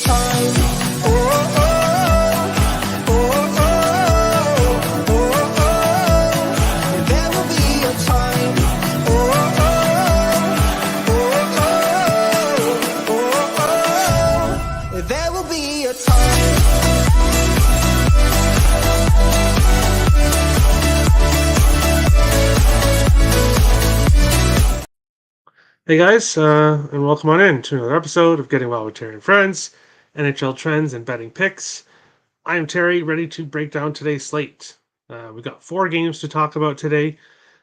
time. Oh, oh, oh, oh, oh, oh. There will be a time. Oh, oh, oh, oh, oh, oh. There will be a time. Hey guys, and welcome on in to another episode of Getting Well with Terry and Friends, NHL trends and betting picks. I am Terry, ready to break down today's slate. We've got 4 games to talk about today,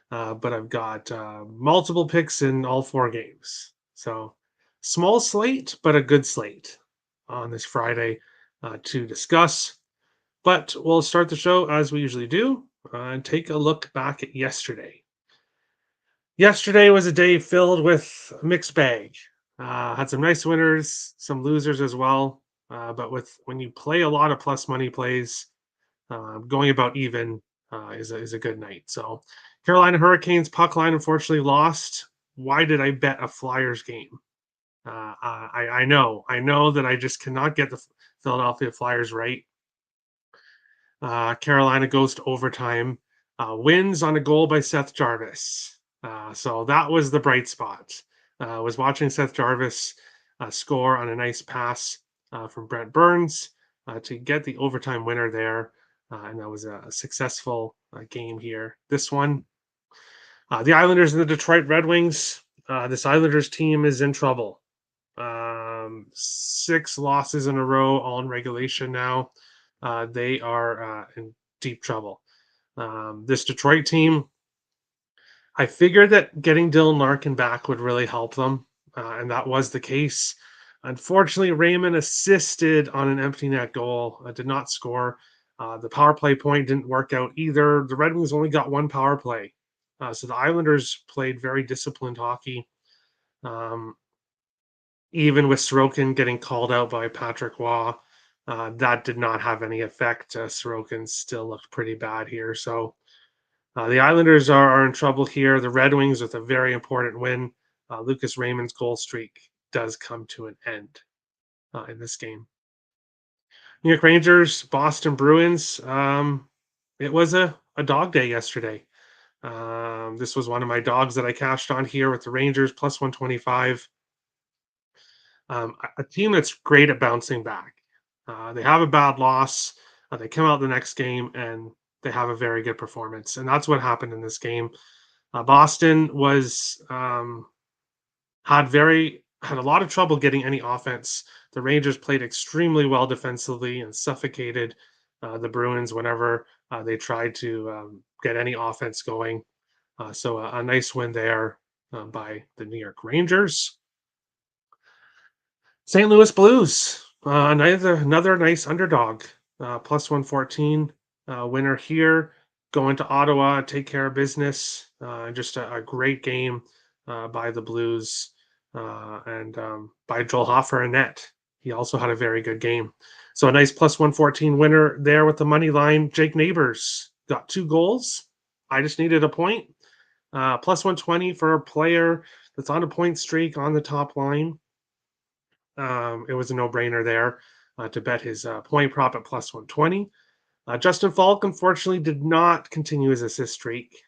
but I've got multiple picks in all 4 games. So, small slate, but a good slate on this Friday to discuss. But we'll start the show as we usually do and take a look back at yesterday. Yesterday was a day filled with a mixed bag. Had some nice winners, some losers as well. But when you play a lot of plus money plays, going about even is a good night. So Carolina Hurricanes puck line unfortunately lost. Why did I bet a Flyers game? I know that I just cannot get the Philadelphia Flyers right. Carolina goes to overtime, wins on a goal by Seth Jarvis. So that was the bright spot. Was watching Seth Jarvis score on a nice pass from Brent Burns to get the overtime winner there. And that was a successful game here. This one, the Islanders and the Detroit Red Wings. This Islanders team is in trouble. 6 losses in a row, all in regulation now. They are in deep trouble. This Detroit team, I figured that getting Dylan Larkin back would really help them, and that was the case. Unfortunately, Raymond assisted on an empty net goal, did not score. The power play point didn't work out either. The Red Wings only got 1 power play. So the Islanders played very disciplined hockey. Even with Sorokin getting called out by Patrick Waugh, that did not have any effect. Sorokin still looked pretty bad here. So the Islanders are in trouble here. The Red Wings with a very important win. Lucas Raymond's goal streak does come to an end in this game. New York Rangers, Boston Bruins. It was a dog day yesterday. This was one of my dogs that I cashed on here with the Rangers plus 125. A team that's great at bouncing back. They have a bad loss. They come out the next game and they have a very good performance, and that's what happened in this game. Boston was had a lot of trouble getting any offense. The Rangers played extremely well defensively and suffocated the Bruins whenever they tried to get any offense going. So a nice win there by the New York Rangers. St. Louis Blues, another nice underdog, plus 114 winner here. Going to Ottawa, take care of business. Just a great game by the Blues and by Joel Hofer and net. He also had a very good game. So a nice plus 114 winner there with the money line. Jake Neighbors got 2 goals. I just needed a point. Plus 120 for a player that's on a point streak on the top line. It was a no-brainer there to bet his point prop at plus 120. Justin Falk, unfortunately, did not continue his assist streak.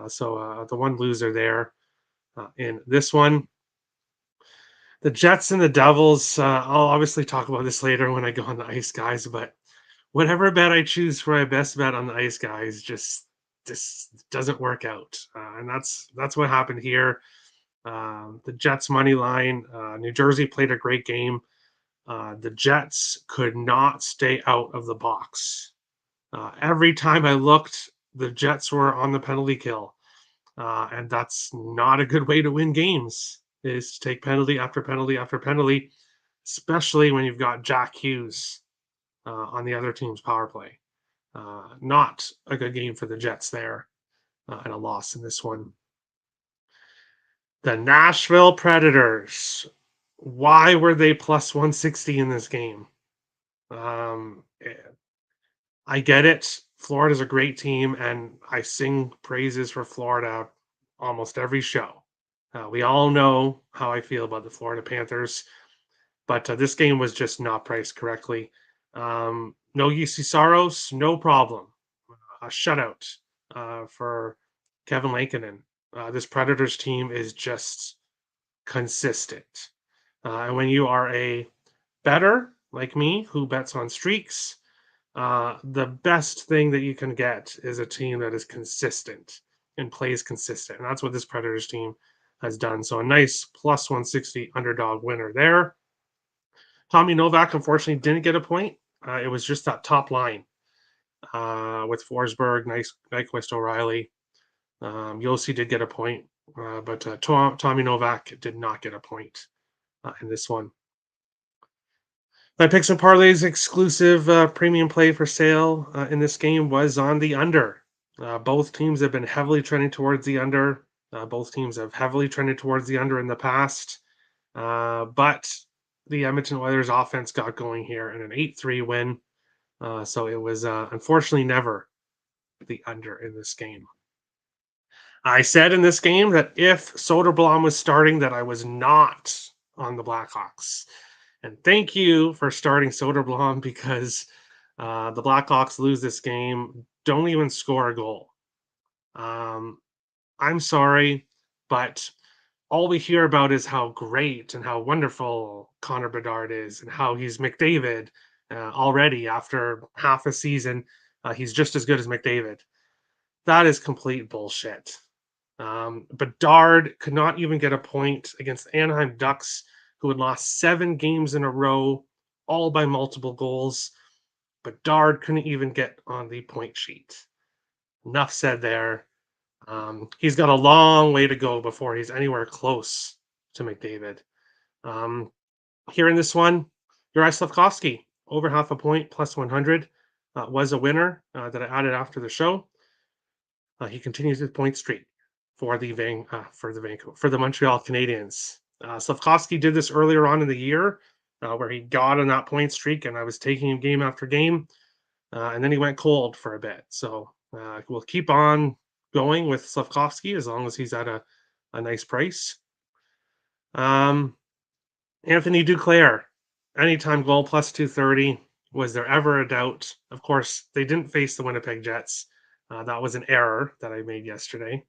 So the one loser there in this one. The Jets and the Devils, I'll obviously talk about this later when I go on the ice, guys, but whatever bet I choose for my best bet on the ice, guys, just doesn't work out. And that's what happened here. The Jets money line. New Jersey played a great game. The Jets could not stay out of the box. Every time I looked, the Jets were on the penalty kill. And that's not a good way to win games, is to take penalty after penalty after penalty, especially when you've got Jack Hughes on the other team's power play. Not a good game for the Jets there, and a loss in this one. The Nashville Predators. Why were they plus 160 in this game? I get it. Florida's a great team, and I sing praises for Florida almost every show. We all know how I feel about the Florida Panthers. but this game was just not priced correctly. No UC Saros, no problem. A shutout for Kevin Lankinen. This Predators team is just consistent. And when you are a better like me who bets on streaks, the best thing that you can get is a team that is consistent and plays consistent. And that's what this Predators team has done. So a nice plus 160 underdog winner there. Tommy Novak, unfortunately, didn't get a point. It was just that top line with Forsberg, Nyquist, O'Reilly. Yossi did get a point, but Tommy Novak did not get a point in this one. My picks and parlays exclusive premium play for sale in this game was on the under. Both teams have been heavily trending towards the under. Both teams have heavily trended towards the under in the past. But the Edmonton Oilers offense got going here in an 8-3 win. So it was unfortunately never the under in this game. I said in this game that if Soderblom was starting, that I was not on the Blackhawks. And thank you for starting Soderblom because the Blackhawks lose this game, don't even score a goal. I'm sorry, but all we hear about is how great and how wonderful Connor Bedard is and how he's McDavid already after half a season. He's just as good as McDavid. That is complete bullshit. Bedard could not even get a point against the Anaheim Ducks, who had lost 7 games in a row, all by multiple goals. Bedard couldn't even get on the point sheet. Enough said there. He's got a long way to go before he's anywhere close to McDavid. Here in this one, Juraj Slafkovsky, over half a point, plus 100, was a winner that I added after the show. He continues his point streak for the Montreal Canadiens. Slafkovsky did this earlier on in the year, where he got on that point streak, and I was taking him game after game, and then he went cold for a bit. So we'll keep on going with Slafkovsky as long as he's at a nice price. Anthony Duclair, anytime goal plus 230. Was there ever a doubt? Of course, they didn't face the Winnipeg Jets. That was an error that I made yesterday,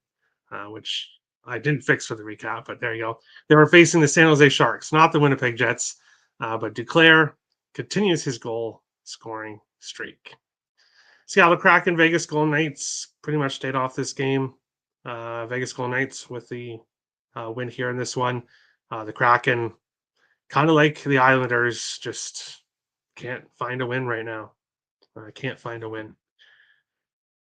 which I didn't fix for the recap, but there you go. They were facing the San Jose Sharks, not the Winnipeg Jets, but Duclair continues his goal scoring streak. Seattle Kraken, Vegas Golden Knights pretty much stayed off this game. Vegas Golden Knights with the win here in this one. The Kraken, kind of like the Islanders, just can't find a win right now. Can't find a win.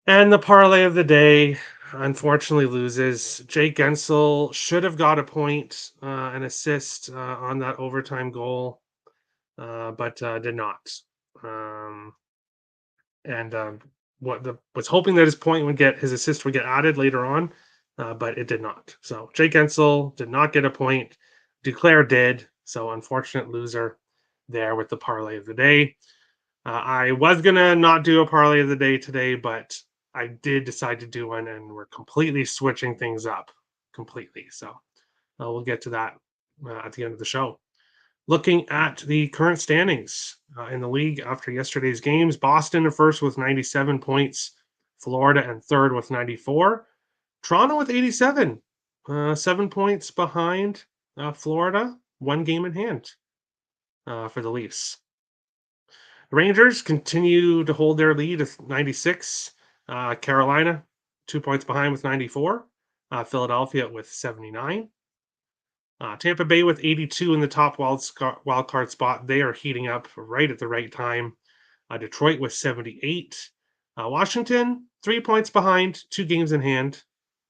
And the parlay of the day, unfortunately, loses. Jake Gensel should have got a point, an assist on that overtime goal, but did not. Was hoping that his assist would get added later on, but it did not. So Jake Gensel did not get a point. Duclair did. So unfortunate loser there with the parlay of the day. I was gonna not do a parlay of the day today, but I did decide to do one, and we're completely switching things up completely. So we'll get to that at the end of the show. Looking at the current standings in the league after yesterday's games, Boston in first with 97 points, Florida in third with 94, Toronto with 87, 7 points behind Florida, 1 game in hand for the Leafs. The Rangers continue to hold their lead of 96. Carolina, 2 points behind with 94. Philadelphia with 79. Tampa Bay with 82 in the top wild card spot. They are heating up right at the right time. Detroit with 78. Washington, 3 points behind, 2 games in hand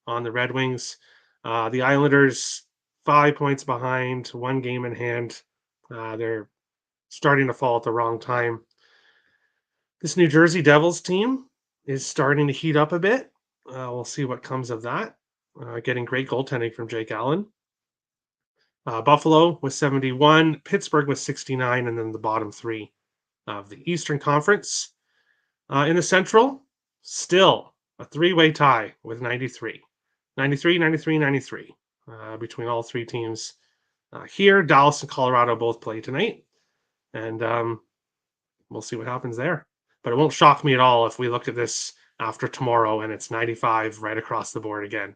on the Red Wings. The Islanders, 5 points behind, 1 game in hand. They're starting to fall at the wrong time. This New Jersey Devils team is starting to heat up a bit. We'll see what comes of that. Getting great goaltending from Jake Allen. Buffalo with 71, Pittsburgh with 69, and then the bottom 3 of the Eastern Conference. In the Central, still a 3-way tie with 93. 93, 93, 93 between all 3 teams Here, Dallas and Colorado both play tonight, and we'll see what happens there. But it won't shock me at all if we look at this after tomorrow and it's 95 right across the board again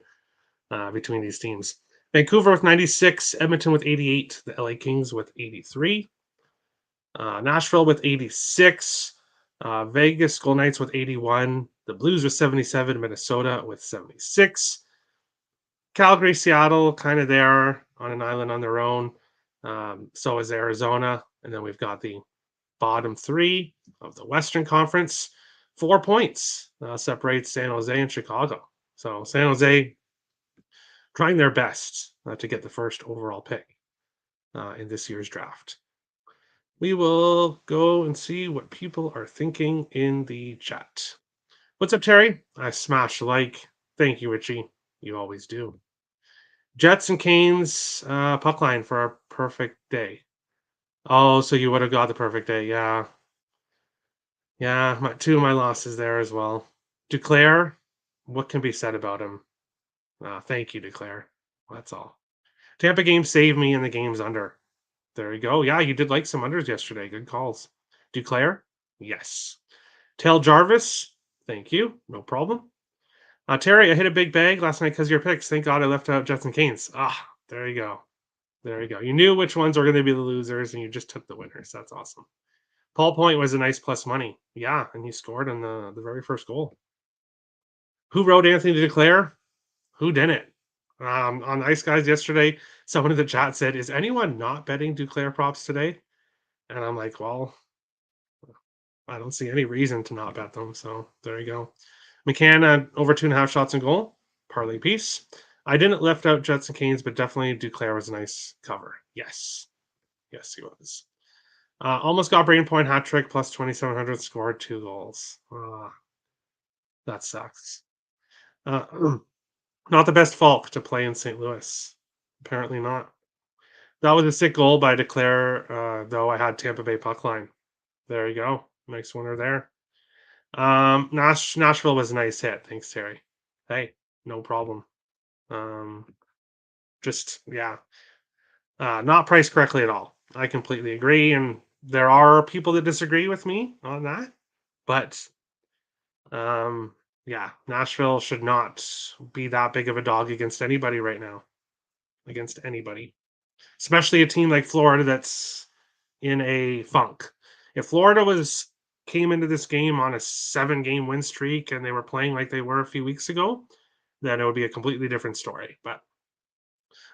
between these teams. Vancouver with 96, Edmonton with 88, the LA Kings with 83, Nashville with 86, Vegas Golden Knights with 81, the Blues with 77, Minnesota with 76, Calgary, Seattle, kind of there on an island on their own. So is Arizona. And then we've got the bottom three of the Western Conference. 4 points separates San Jose and Chicago. So San Jose trying their best to get the first overall pick in this year's draft. We will go and see what people are thinking in the chat. What's up, Terry? I smashed like. Thank you, Richie. You always do. Jets and Canes puck line for a perfect day. Oh, so you would have got the perfect day. Yeah. Yeah, two of my losses there as well. Duclair, what can be said about him? Thank you, Duclair. That's all. Tampa game saved me in the games under. There you go. Yeah, you did like some unders yesterday. Good calls. Duclair? Yes. Tail Jarvis? Thank you. No problem. Terry, I hit a big bag last night because of your picks. Thank God I left out Jets and Canes. There you go. There you go. You knew which ones were going to be the losers, and you just took the winners. That's awesome. Paul Point was a nice plus money. Yeah, and he scored on the very first goal. Who wrote Anthony to declare? Who didn't? On Ice Guys yesterday, someone in the chat said, "Is anyone not betting Duclair props today?" And I'm like, well, I don't see any reason to not bet them. So there you go. McCann over 2.5 shots and goal. Parlay piece. I didn't left out Jets and Canes, but definitely Duclair was a nice cover. Yes. Yes, he was. Almost got Brain Point hat trick plus 2,700, scored 2 goals. That sucks. Not the best Falk to play in St. Louis. Apparently not. That was a sick goal by Declare, though I had Tampa Bay puck line. There you go. Nice winner there. Nashville was a nice hit. Thanks, Terry. Hey, no problem. Not priced correctly at all. I completely agree, and there are people that disagree with me on that, but Nashville should not be that big of a dog against anybody right now. Against anybody, especially a team like Florida that's in a funk. If Florida came into this game on a 7-game win streak and they were playing like they were a few weeks ago, then it would be a completely different story. But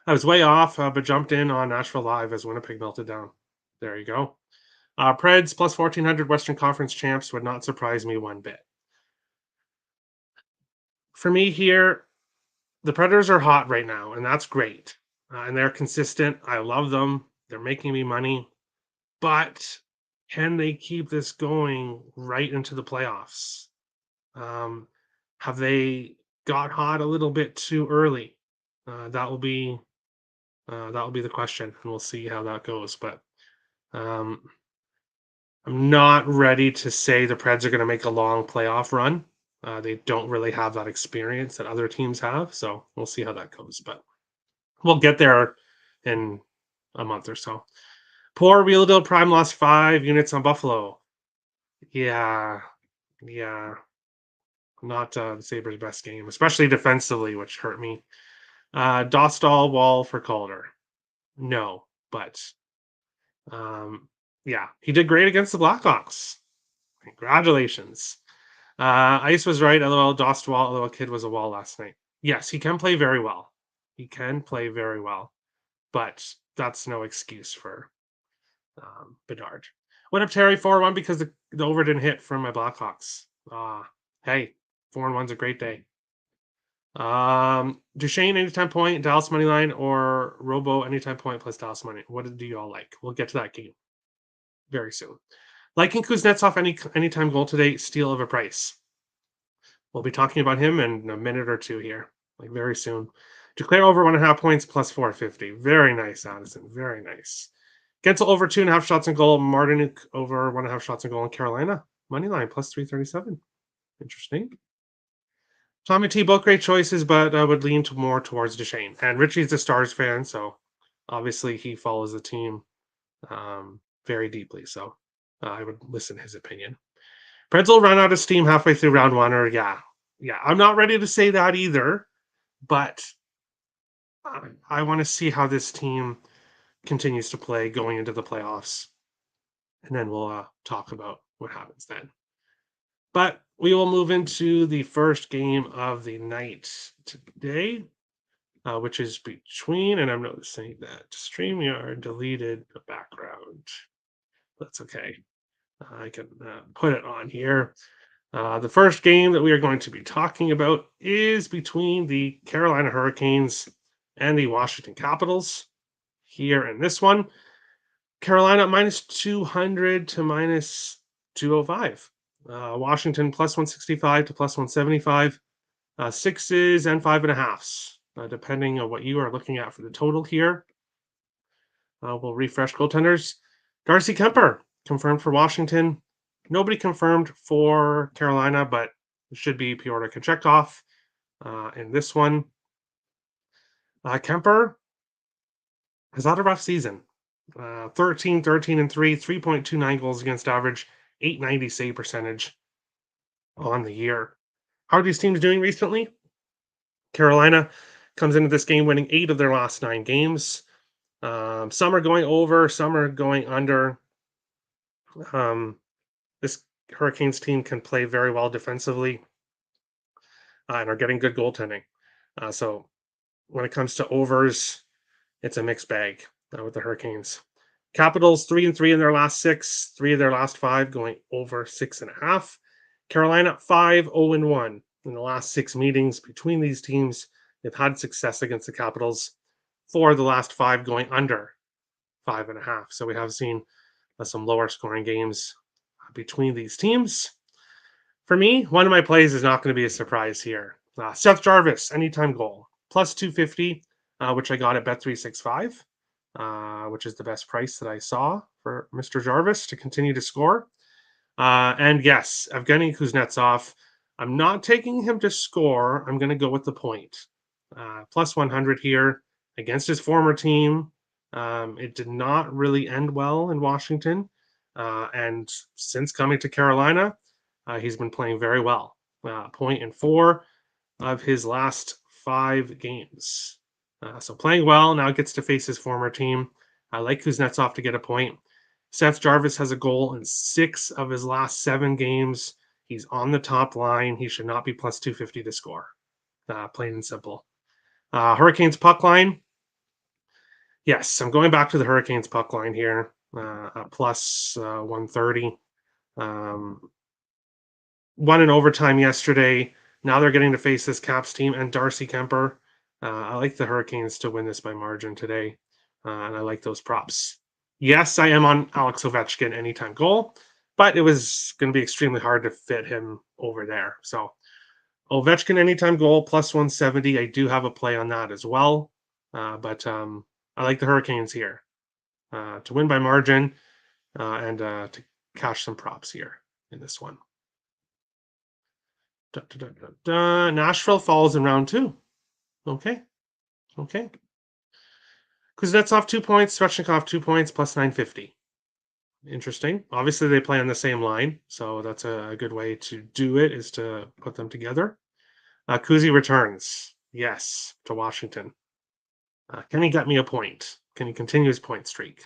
I was way off, but jumped in on Nashville Live as Winnipeg melted down. There you go. Preds plus 1,400 Western Conference champs would not surprise me one bit. For me here, the Predators are hot right now, and that's great. And they're consistent. I love them. They're making me money. But can they keep this going right into the playoffs? Have they got hot a little bit too early? That will be the question, and we'll see how that goes. But I'm not ready to say the Preds are going to make a long playoff run. They don't really have that experience that other teams have, so we'll see how that goes. But we'll get there in a month or so. Poor Real Deal Prime lost 5 units on Buffalo. Yeah. Not the Sabres' best game, especially defensively, which hurt me. Dostal Wall for Calder. No, but he did great against the Blackhawks. Congratulations. Ice was right. LOL, Dostal, little kid was a wall last night. Yes, he can play very well. But that's no excuse for Bedard. Went up Terry 4-1 because the over didn't hit from my Blackhawks. Hey, 4-1's a great day. Duchesne anytime point, Dallas money line, or Robo anytime point plus Dallas money. What do you all like? We'll get to that game very soon. Liking Kuznetsov anytime goal today, steal of a price. We'll be talking about him in a minute or two here, like very soon. Declare over 1.5 points plus 450. Very nice, Addison. Very nice. Gensel over 2.5 shots on goal. Martin over 1.5 shots on goal in Carolina. Money line plus 337. Interesting. Tommy T, both great choices, but I would lean more towards Duchesne. And Richie's a Stars fan, so Obviously, he follows the team very deeply, so I would listen to his opinion. Preds will run out of steam halfway through round one, or yeah. I'm not ready to say that either, but I want to see how this team continues to play going into the playoffs, and then we'll talk about what happens then. But we will move into the first game of the night today, which is between, and I'm noticing that StreamYard deleted the background. That's okay. I can put it on here. The first game that we are going to be talking about is between the Carolina Hurricanes and the Washington Capitals. Here in this one, Carolina minus 200 to minus 205. Washington plus 165 to plus 175. Sixes and 5.5s, depending on what you are looking at for the total here. We'll refresh goaltenders. Darcy Kemper confirmed for Washington. Nobody confirmed for Carolina, but it should be Pyotr Kochetkov in this one. Kemper has had a rough season. 13, 13, and 3, 3.29 goals against average, 890 save percentage on the year. How are these teams doing recently? Carolina comes into this game winning 8 of their last 9 games. Some are going over, some are going under. This Hurricanes team can play very well defensively and are getting good goaltending. So when it comes to overs, it's a mixed bag with the Hurricanes. Capitals 3-3 in their last 6, 3 of their last 5 going over 6.5. Carolina 5-0-1 in the last 6 meetings between these teams. They've had success against the Capitals. 4 of the last 5 going under 5.5. So we have seen some lower scoring games between these teams. For me, one of my plays is not going to be a surprise here. Seth Jarvis, anytime goal, plus 250, which I got at Bet365, which is the best price that I saw for Mr. Jarvis to continue to score. And yes, Evgeny Kuznetsov, I'm not taking him to score. I'm going to go with the point. Plus 100 here against his former team. It did not really end well in Washington. And since coming to Carolina, he's been playing very well. Point in 4 of his last 5 games. So playing well, now gets to face his former team. I like Kuznetsov to get a point. Seth Jarvis has a goal in 6 of his last 7 games. He's on the top line. He should not be plus 250 to score. Plain and simple. Hurricanes puck line. Yes, I'm going back to the Hurricanes puck line here. Plus 130. Won in overtime yesterday. Now they're getting to face this Caps team and Darcy Kemper. I like the Hurricanes to win this by margin today, and I like those props. Yes, I am on Alex Ovechkin anytime goal, but it was going to be extremely hard to fit him over there. So Ovechkin anytime goal plus 170. I do have a play on that as well, but I like the Hurricanes here to win by margin and to cash some props here in this one. Nashville falls in round 2. Okay. Kuznetsov 2 points, Svechnikov 2 points, plus 950. Interesting. Obviously, they play on the same line, so that's a good way to do it, is to put them together. Kuzi returns, yes, to Washington. Can he get me a point? Can he continue his point streak?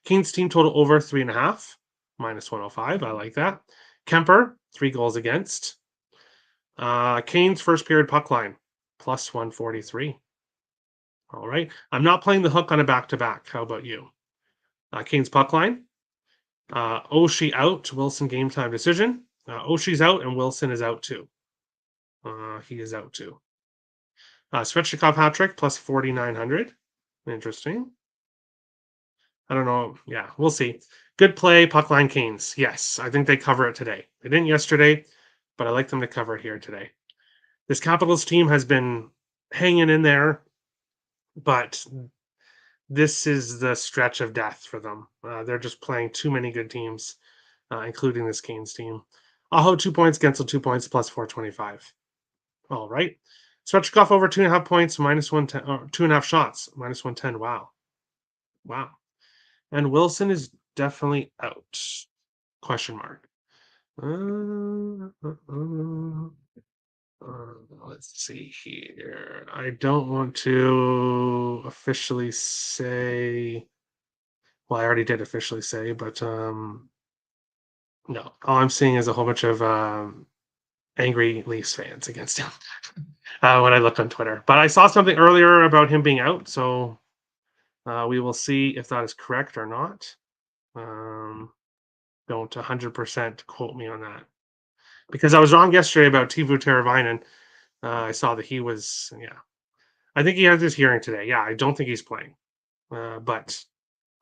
Canes team total over 3.5, minus 105. I like that. Kemper, 3 goals against. Canes first period puck line, plus 143. All right. I'm not playing the hook on a back-to-back. How about you? Canes puck line. Oshie out. Wilson game time decision. Oshie's out and Wilson is out too. He is out too. Svechnikov hat trick plus 4,900. Interesting. I don't know. Yeah, we'll see. Good play, puck line Canes. Yes, I think they cover it today. They didn't yesterday, but I like them to cover it here today. This Capitals team has been hanging in there, but this is the stretch of death for them. They're just playing too many good teams, including this Canes team. Aho 2 points, Gensel 2 points, plus 425. All right. Svechnikov over 2.5 points, minus 110, or 2.5 shots, minus 110. Wow. Wow. And Wilson is definitely out. Question mark. Uh, uh, uh, let's see here. I don't want to officially say. Well, I already did officially say, but no. All I'm seeing is a whole bunch of angry Leafs fans against him when I looked on Twitter. But I saw something earlier about him being out, so we will see if that is correct or not. Don't 100% quote me on that because I was wrong yesterday about Teuvo Teravainen. I saw that he was, yeah. I think he has his hearing today. Yeah, I don't think he's playing, but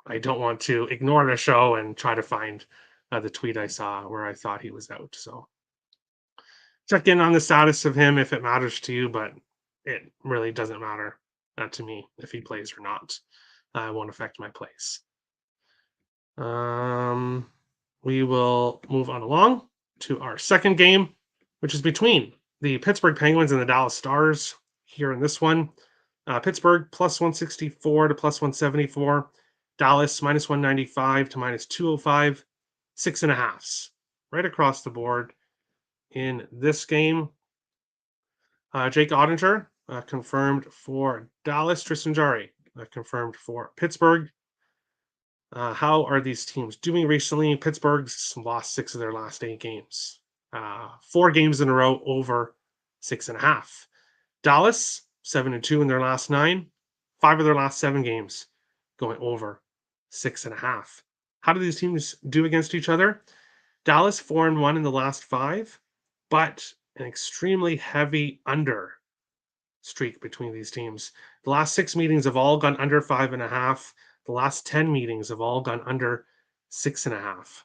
I don't want to ignore the show and try to find the tweet I saw where I thought he was out. So check in on the status of him if it matters to you, but it really doesn't matter to me if he plays or not. It won't affect my plays. We will move on along to our second game, which is between the Pittsburgh Penguins and the Dallas Stars. Here in this one, Pittsburgh plus 164 to plus 174. Dallas minus 195 to minus 205. 6.5s right across the board in this game. Jake Ottinger confirmed for Dallas. Tristan Jarry confirmed for Pittsburgh. How are these teams doing recently? Pittsburgh's lost 6 of their last 8 games. 4 games in a row over 6.5. Dallas 7-2 in their last 9. 5 of their last 7 games going over 6.5. How do these teams do against each other? Dallas 4-1 in the last 5, but an extremely heavy under streak between these teams. The last 6 meetings have all gone under 5.5. The last 10 meetings have all gone under 6.5.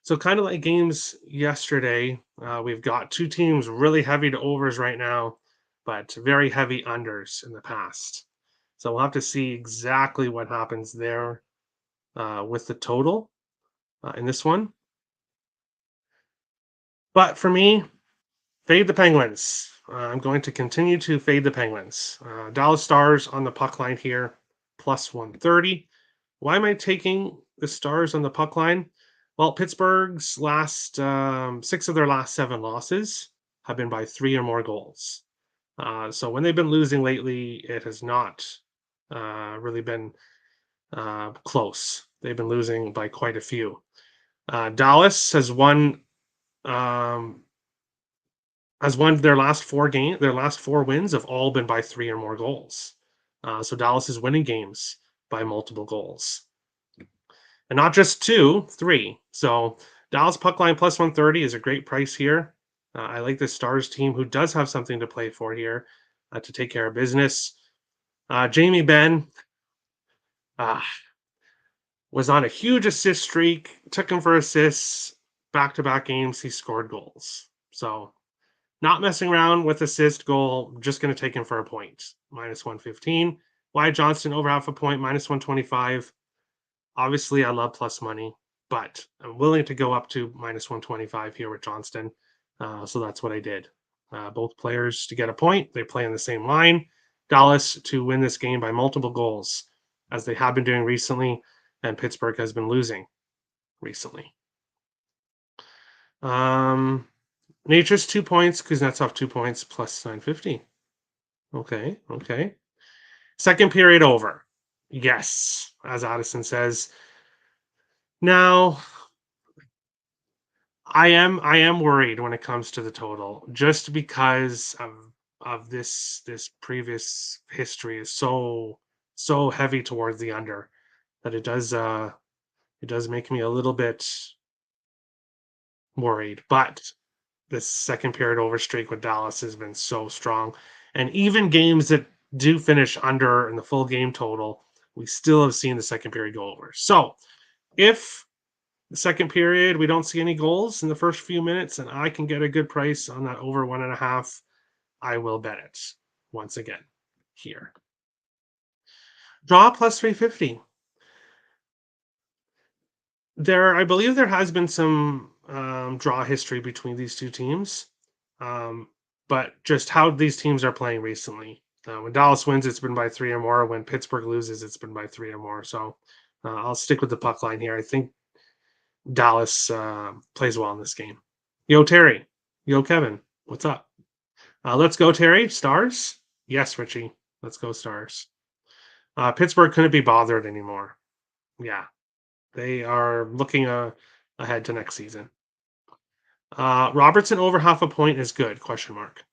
So kind of like games yesterday, we've got 2 teams really heavy to overs right now, but very heavy unders in the past. So we'll have to see exactly what happens there with the total in this one. But for me, fade the Penguins. I'm going to continue to fade the Penguins. Dallas Stars on the puck line here, plus 130. Why am I taking the Stars on the puck line? Well, Pittsburgh's last 6 of their last 7 losses have been by 3 or more goals. So when they've been losing lately, it has not really been close. They've been losing by quite a few. Dallas has won their last 4 wins have all been by 3 or more goals. So Dallas is winning games by multiple goals. And not just 2, 3. So Dallas puck line plus 130 is a great price here. I like the Stars team who does have something to play for here to take care of business. Jamie Benn was on a huge assist streak, took him for assists, back-to-back games, he scored goals. So not messing around with assist goal, just going to take him for a point. Minus 115. Wyatt Johnston over half a point, minus 125. Obviously, I love plus money, but I'm willing to go up to minus 125 here with Johnston. So that's what I did. Both players to get a point. They play in the same line. Dallas to win this game by multiple goals, as they have been doing recently, and Pittsburgh has been losing recently. Nature's 2 points, Kuznetsov 2 points, plus 950. Okay. Second period over. Yes, as Addison says. Now, I am worried when it comes to the total, just because of this previous history is so heavy towards the under that it does make me a little bit worried. But this second period over streak with Dallas has been so strong, and even games that do finish under in the full game total, we still have seen the second period go over. So if the second period we don't see any goals in the first few minutes and I can get a good price on that over 1.5, I will bet it once again here. Draw plus 350. I believe there has been some draw history between these two teams, but just how these teams are playing recently, When Dallas wins, it's been by 3 or more. When Pittsburgh loses, it's been by 3 or more. So I'll stick with the puck line here. I think Dallas plays well in this game. Yo, Terry. Yo, Kevin. What's up? Let's go, Terry. Stars? Yes, Richie. Let's go, Stars. Pittsburgh couldn't be bothered anymore. Yeah, they are looking ahead to next season. Robertson over half a point is good? Question mark.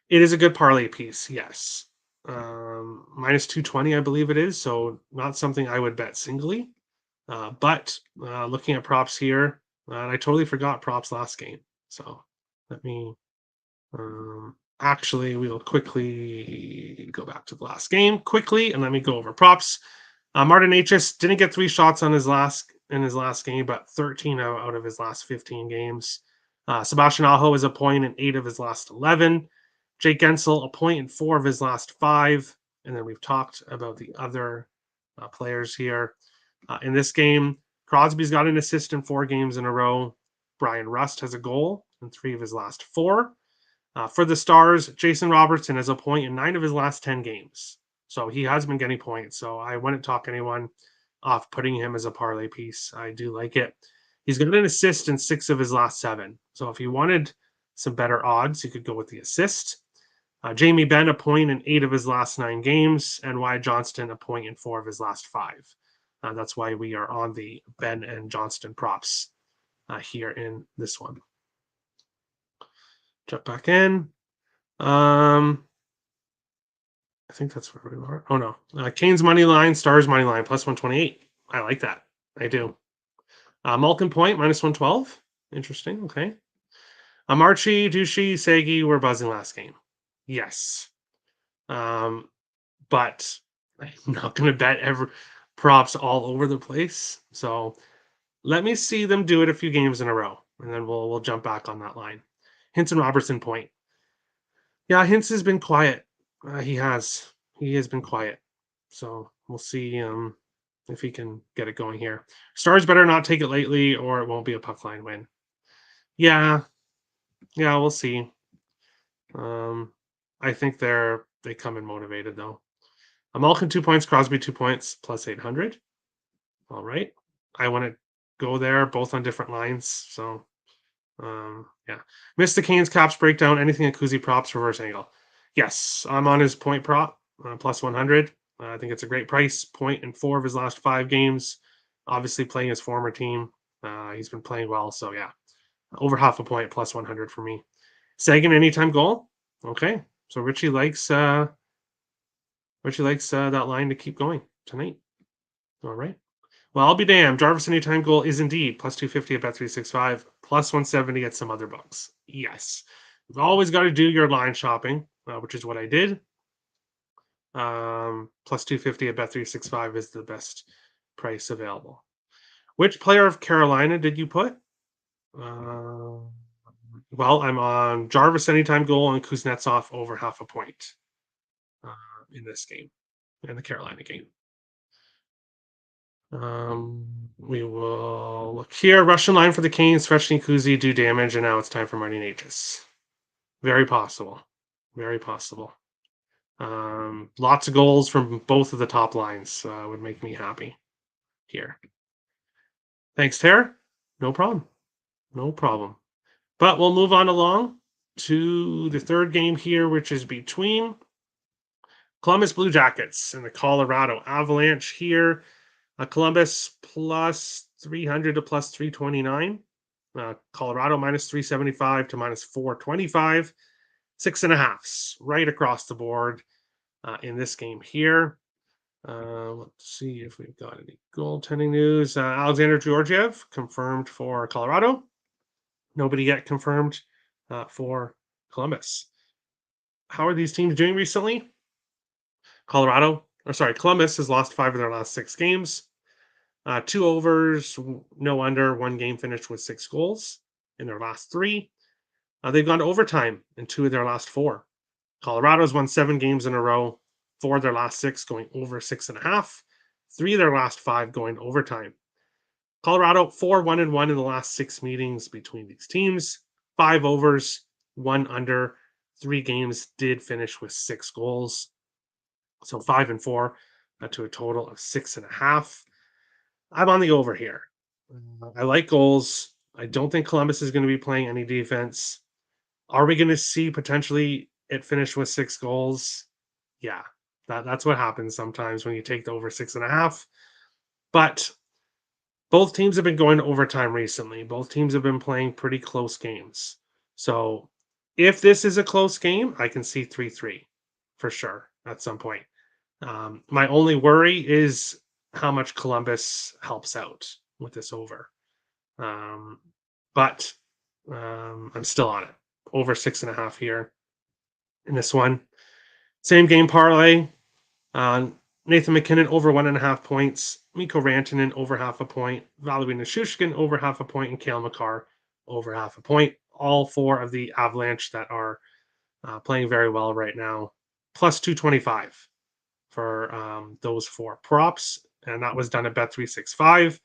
It is a good parlay piece. Yes. Minus 220, I believe it is. So not something I would bet singly. But looking at props here, and I totally forgot props last game. So let me actually, we'll quickly go back to the last game quickly, and let me go over props. Mårten didn't get 3 shots on his last game, but 13 out of his last 15 games. Sebastian Aho is a point in 8 of his last 11. Jake Gensel, a point in 4 of his last 5. And then we've talked about the other players here. In this game, Crosby's got an assist in 4 games in a row. Brian Rust has a goal in 3 of his last 4. For the Stars, Jason Robertson has a point in 9 of his last 10 games. So he has been getting points. So I wouldn't talk anyone off putting him as a parlay piece. I do like it. He's got an assist in 6 of his last 7. So if you wanted some better odds, you could go with the assist. Jamie Benn, a point in 8 of his last 9 games. And Wyatt Johnston, a point in 4 of his last 5. That's why we are on the Benn and Johnston props here in this one. Jump back in. I think that's where we are. Oh no. Canes money line, Stars money line, plus 128. I like that. I do. Malkin point, minus 112. Interesting. Okay. Archie, Douchey, Sagi were buzzing last game. Yes. But I'm not going to bet props all over the place. So let me see them do it a few games in a row, and then we'll jump back on that line. Hintz and Robertson point. Yeah, Hintz has been quiet. He has been quiet. So we'll see if he can get it going here. Stars better not take it lightly, or it won't be a puck line win. Yeah, we'll see. I think they come in motivated though. Malkin 2 points, Crosby 2 points, plus 800. All right, I want to go there, both on different lines. So yeah. Missed the Canes Caps breakdown. Anything at Kuzi props reverse angle. Yes, I'm on his point prop, plus 100. I think it's a great price. Point in 4 of his last 5 games. Obviously playing his former team. He's been playing well. So yeah, over half a point, plus 100 for me. Sagan anytime goal. Okay, so Richie likes that line to keep going tonight. All right. Well, I'll be damned. Jarvis anytime goal is indeed plus 250 at Bet365, plus 170 at some other books. Yes. You've always got to do your line shopping, which is what I did. Plus 250 at Bet365 is the best price available. Which player of Carolina did you put? Well, I'm on Jarvis anytime goal and Kuznetsov over half a point in this game, in the Carolina game. We will look here. Russian line for the Canes. Svechny, Kuzi do damage, and now it's time for Martin Aegis. Very possible. Very possible. Lots of goals from both of the top lines would make me happy here. Thanks, Tara. No problem. No problem. But we'll move on along to the third game here, which is between Columbus Blue Jackets and the Colorado Avalanche here. Columbus plus 300 to plus 329. Colorado minus 375 to minus 425. 6.5s right across the board in this game here. Let's see if we've got any goaltending news. Alexander Georgiev confirmed for Colorado. Nobody yet confirmed for Columbus. How are these teams doing recently? Columbus has lost 5 of their last 6 games. 2 overs, no under, 1 game finished with 6 goals in their last 3. They've gone to overtime in 2 of their last 4. Colorado's won 7 games in a row, 4 of their last 6 going over 6.5, 3 of their last 5 going overtime. Colorado 4-1-1 in the last 6 meetings between these teams, 5 overs, 1 under, 3 games did finish with 6 goals. So 5-4 to a total of 6.5. I'm on the over here. I like goals. I don't think Columbus is going to be playing any defense. Are we going to see potentially it finish with 6 goals? Yeah, that's what happens sometimes when you take the over 6.5. But both teams have been going to overtime recently. Both teams have been playing pretty close games. So if this is a close game, I can see 3-3 for sure at some point. My only worry is how much Columbus helps out with this over. Um, but I'm still on it. Over 6.5 here in this one. Same game parlay. Uh, Nathan McKinnon over 1.5 points. Mikko Rantanen over half a point. Valeri Nichushkin over half a point. And Cale Makar over half a point. All 4 of the Avalanche that are playing very well right now. Plus 225 for those 4 props. And that was done at Bet365.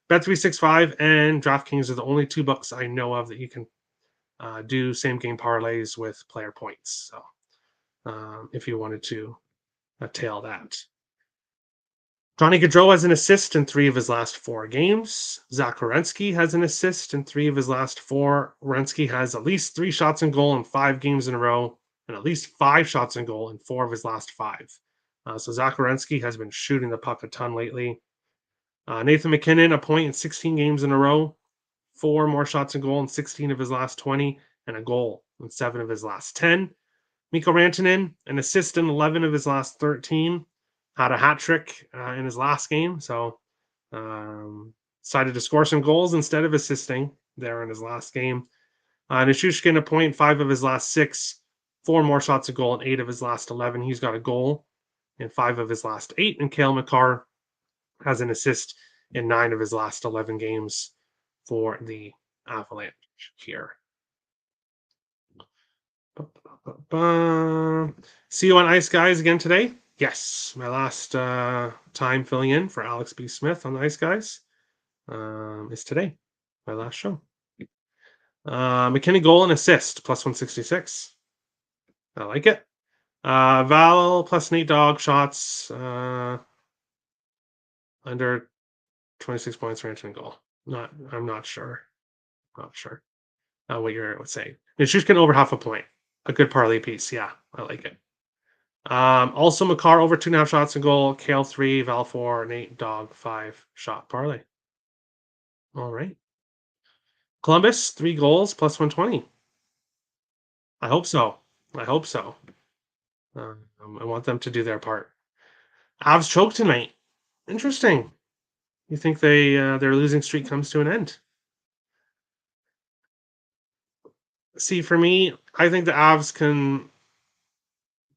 Bet365 and DraftKings are the only 2 books I know of that you can do same game parlays with player points. So if you wanted to tail that. Johnny Gaudreau has an assist in 3 of his last 4 games. Zach Werenski has an assist in 3 of his last 4. Werenski has at least 3 shots in goal in 5 games in a row, and at least 5 shots in goal in 4 of his last 5. So Zach Werenski has been shooting the puck a ton lately. Nathan McKinnon, a point in 16 games in a row, 4 more shots in goal in 16 of his last 20, and a goal in 7 of his last 10. Mikko Rantanen, an assist in 11 of his last 13, had a hat trick in his last game. So decided to score some goals instead of assisting there in his last game. Nichushkin, a point, 5 of his last 6, 4 more shots a goal in 8 of his last 11. He's got a goal in 5 of his last 8. And Cale Makar has an assist in 9 of his last 11 games for the Avalanche here. See you on ice, guys, again today. Yes, my last time filling in for Alex B. Smith on the Ice Guys is today. My last show. McKinney goal and assist plus 166. I like it. Val plus Nate Dog shots under 26 points range and goal. I'm not sure. Not sure what you're saying. It's just getting over half a point. A good parlay piece. Yeah, I like it. Also, Makar over 2.5 shots and goal. Kale 3, Val 4, Nate Dog 5 shot parlay. All right. Columbus 3 goals plus 120. I hope so. I hope so. I want them to do their part. Avs choke tonight. Interesting. You think their losing streak comes to an end? See, for me, I think the Avs can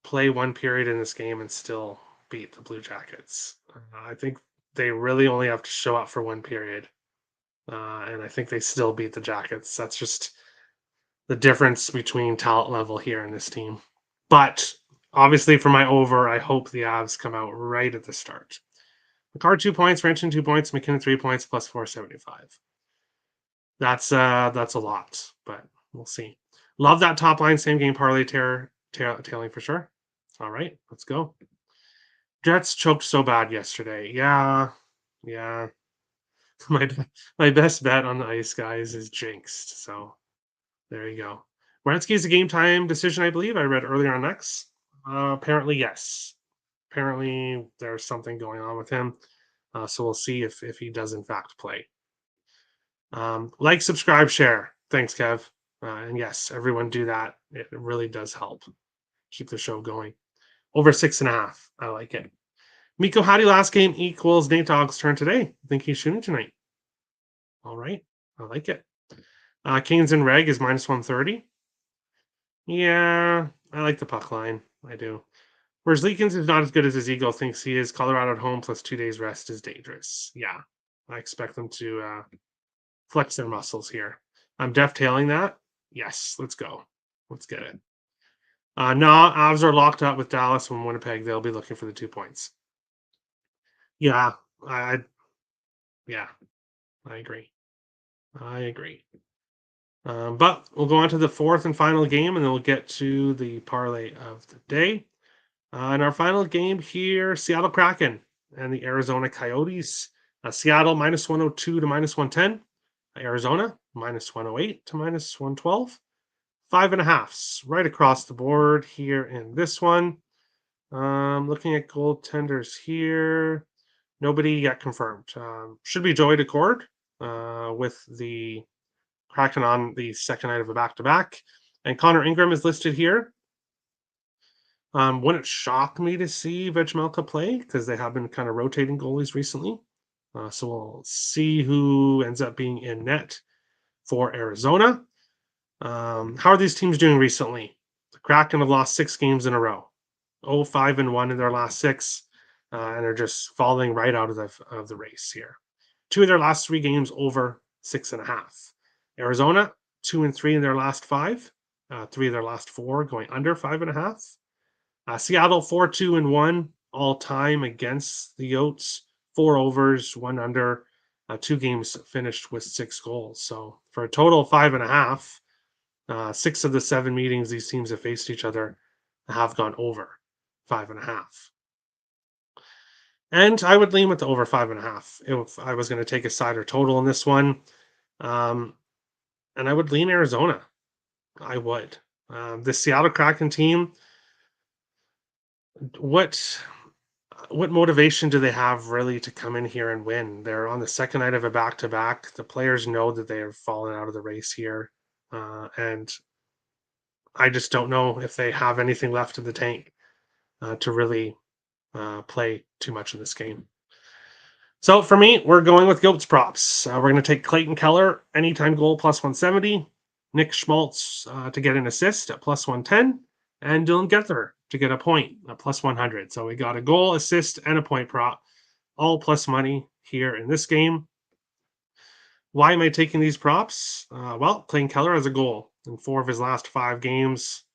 play one period in this game and still beat the Blue Jackets. I think they really only have to show up for one period. And I think they still beat the Jackets. That's just the difference between talent level here in this team. But obviously, for my over, I hope the Avs come out right at the start. McCarr 2 points, Ranchin 2 points, McKinnon 3 points, plus 475. That's a lot, but we'll see. Love that top line, same game parlay tailing for sure. All right, let's go. Jets choked so bad yesterday. Yeah. My my best bet on the ice, guys, is jinxed. So there you go. Werenski is a game time decision, I believe. I read earlier on X. Apparently, yes. Apparently, there's something going on with him. So we'll see if he does in fact play. Like, subscribe, share. Thanks, Kev. And yes, everyone do that. It really does help keep the show going. Over 6.5. I like it. Mikko Hattie last game equals Nate Dogg's turn today. I think he's shooting tonight. All right. I like it. Canes and Reg is minus 130. Yeah, I like the puck line. I do. Whereas Leakins is not as good as his ego thinks he is. Colorado at home plus 2 days rest is dangerous. Yeah, I expect them to flex their muscles here. I'm def tailing that. Yes, let's go. Let's get it. No, Avs are locked up with Dallas and Winnipeg. They'll be looking for the 2 points. Yeah, yeah, I agree. But we'll go on to the fourth and final game, and then we'll get to the parlay of the day. In our final game here, Seattle Kraken and the Arizona Coyotes. Seattle minus 102 to minus 110. Arizona minus 108 to minus 112. 5.5s right across the board here in this one. Looking at goaltenders here, nobody yet confirmed. Should be Joey Decord with the Kraken on the second night of a back-to-back. And Connor Ingram is listed here. Wouldn't shock me to see Vejmelka play because they have been kind of rotating goalies recently. So we'll see who ends up being in net for Arizona. How are these teams doing recently? The Kraken have lost 6 games in a row, 5-1 in their last 6, and they're just falling right out of the race here. 2 of their last 3 games over 6.5. Arizona 2-3 in their last 5. 3 of their last 4 going under 5.5. Seattle 4-2-1 all time against the Yotes. 4 overs, 1 under. 2 games finished with 6 goals. So for a total of 5.5. 6 of the 7 meetings these teams have faced each other have gone over 5.5. And I would lean with the over 5.5 if I was going to take a side or total in this one. And I would lean Arizona. I would. The Seattle Kraken team, what motivation do they have really to come in here and win? They're on the second night of a back-to-back. The players know that they have fallen out of the race here. And I just don't know if they have anything left in the tank to really play too much in this game. So for me, we're going with Goats props. We're going to take Clayton Keller, anytime goal plus 170, Nick Schmaltz to get an assist at plus 110, and Dylan Gether to get a point at plus 100. So we got a goal, assist, and a point prop, all plus money here in this game. Why am I taking these props? Well, Clayton Keller has a goal in 4 of his last 5 games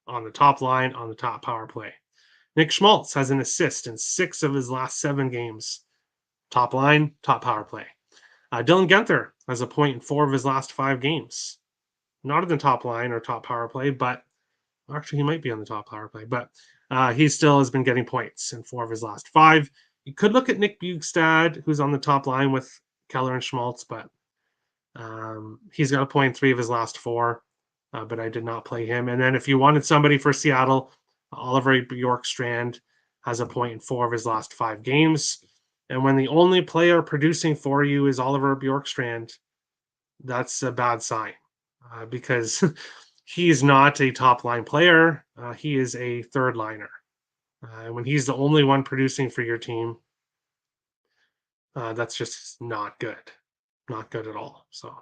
on the top line, on the top power play. Nick Schmaltz has an assist in 6 of his last 7 games. Top line, top power play. Dylan Guenther has a point in 4 of his last 5 games. Not in the top line or top power play, but actually he might be on the top power play, but he still has been getting points in 4 of his last 5. You could look at Nick Bugstad, who's on the top line with Keller and Schmaltz, but he's got a point in 3 of his last 4, but I did not play him. And then if you wanted somebody for Seattle, Oliver Bjorkstrand has a point in 4 of his last 5 games. And when the only player producing for you is Oliver Bjorkstrand, that's a bad sign because he's not a top line player. He is a third liner. When he's the only one producing for your team, that's just not good. Not good at all. So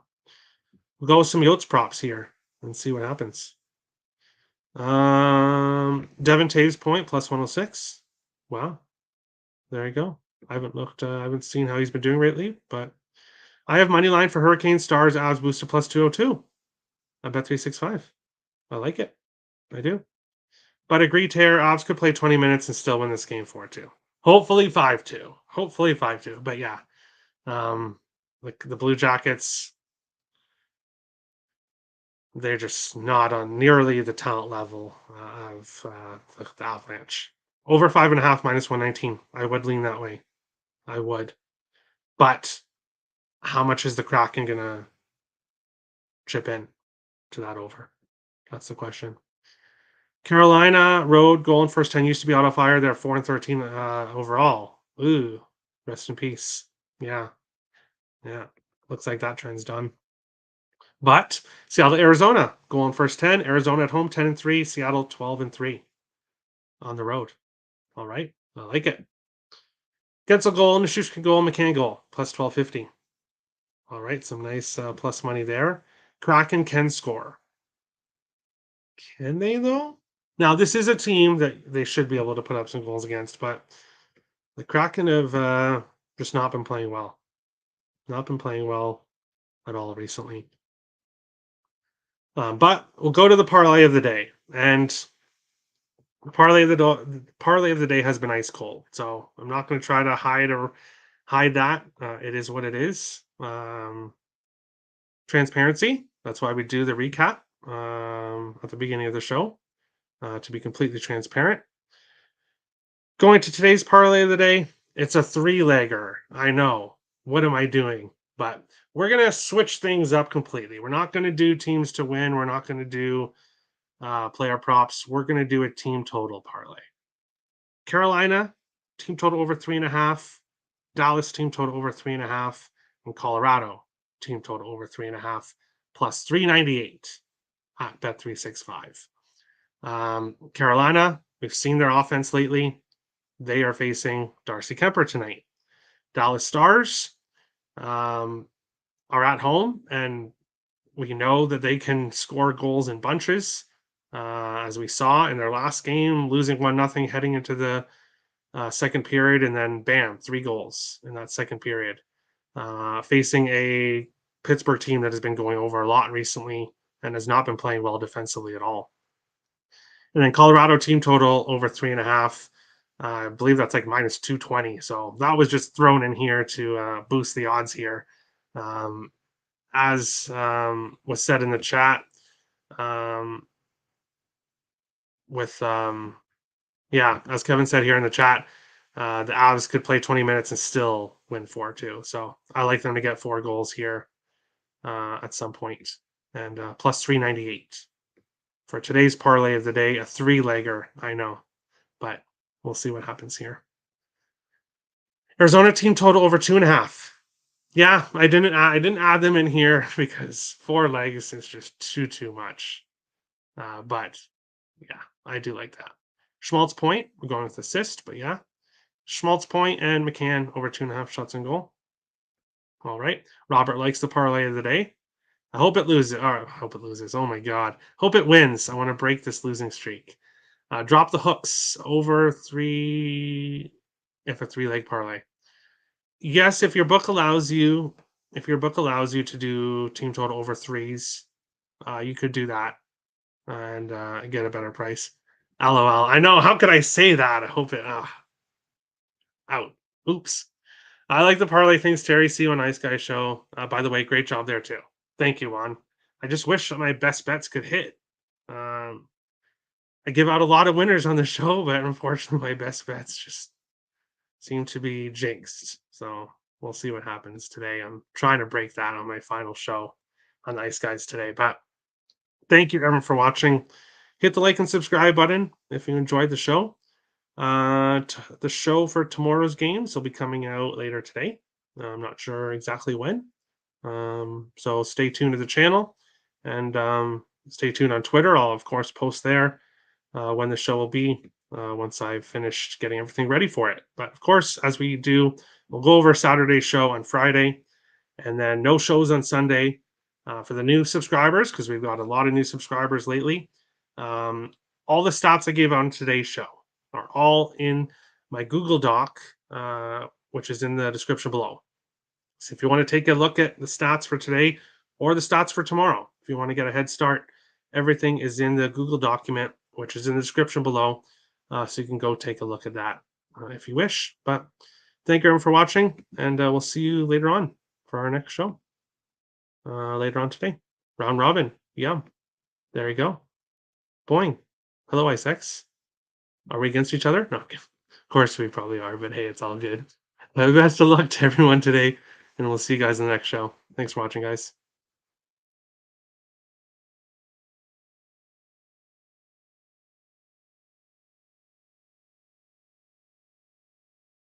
we'll go with some Yotes props here and see what happens. Devin Taves point plus 106. Wow. There you go. I haven't looked, I haven't seen how he's been doing lately, but I have money line for Hurricane Stars Avs booster plus 202. I bet 365. I like it. I do. But agree, Tear, Avs could play 20 minutes and still win this game 4-2. Hopefully 5-2. Hopefully 5-2. But yeah. Like the Blue Jackets, they're just not on nearly the talent level of the Avalanche. Over 5.5 minus 119. I would lean that way. I would. But how much is the Kraken gonna chip in to that over? That's the question. Carolina road goal in first 10 used to be auto fire. They're 4-13 overall. Ooh, rest in peace. Yeah. Looks like that trend's done. But Seattle, Arizona goal in first 10. Arizona at home 10-3. Seattle 12-3 on the road. All right, I like it. Gensel goal, Nishushkin goal, McCann goal plus 1250. All right, some nice plus money there. Kraken can score. Can they though? Now this is a team that they should be able to put up some goals against, but the Kraken have just not been playing well. Not been playing well at all recently. But we'll go to the parlay of the day, and the parlay of the day has been ice cold. So I'm not going to try to hide that. It is what it is. transparency. That's why we do the recap at the beginning of the show, to be completely transparent. Going to today's parlay of the day, it's a three-legger. I know. What am I doing? But we're going to switch things up completely. We're not going to do teams to win. We're not going to do player props. We're going to do a team total parlay. Carolina, team total over 3.5. Dallas, team total over 3.5. And Colorado, team total over 3.5 plus 398 at Bet365. Carolina, we've seen their offense lately. They are facing Darcy Kemper tonight. Dallas Stars are at home, and we know that they can score goals in bunches, as we saw in their last game, losing 1-0 heading into the second period, and then bam, 3 goals in that second period. Facing a Pittsburgh team that has been going over a lot recently and has not been playing well defensively at all. And then Colorado team total over 3.5. I believe that's like minus 220. So that was just thrown in here to boost the odds here. As was said in the chat, as Kevin said here in the chat, the Avs could play 20 minutes and still win 4-2. So I like them to get 4 goals here at some point. And plus 398 for today's parlay of the day, a 3-legger. I know, but we'll see what happens here. Arizona team total over 2.5. Yeah, I didn't add them in here because 4 legs is just too much. But yeah, I do like that. Schmaltz point, we're going with assist, but yeah. Schmaltz point and McCann over 2.5 shots on goal. All right. Robert likes the parlay of the day. I hope it loses. I hope it loses. Oh my God. Hope it wins. I want to break this losing streak. Drop the hooks over 3 if a 3-leg parlay. Yes, if your book allows you to do team total over 3s, you could do that and get a better price. LOL. I know. How could I say that? I hope it. Out. Oops. I like the parlay. Thanks, Terry. See you on Ice Guy Show. By the way, great job there too. Thank you, Juan. I just wish that my best bets could hit. I give out a lot of winners on the show, but unfortunately, my best bets just seem to be jinxed. So we'll see what happens today. I'm trying to break that on my final show on Ice Guys today. But thank you, everyone, for watching. Hit the like and subscribe button if you enjoyed the show. The show for tomorrow's games will be coming out later today. I'm not sure exactly when. So stay tuned to the channel and stay tuned on Twitter. I'll, of course, post there when the show will be once I've finished getting everything ready for it. But, of course, as we do, we'll go over Saturday's show on Friday and then no shows on Sunday for the new subscribers because we've got a lot of new subscribers lately. All the stats I gave on today's show are all in my Google Doc, which is in the description below. So if you want to take a look at the stats for today or the stats for tomorrow, if you want to get a head start, everything is in the Google document, which is in the description below. So you can go take a look at that if you wish. But thank you everyone for watching, and we'll see you later on for our next show. Later on today. Round robin. Yum. There you go. Boing. Hello, IceX. Are we against each other? No, of course we probably are, but hey, it's all good. Best of luck to everyone today, and we'll see you guys in the next show. Thanks for watching, guys.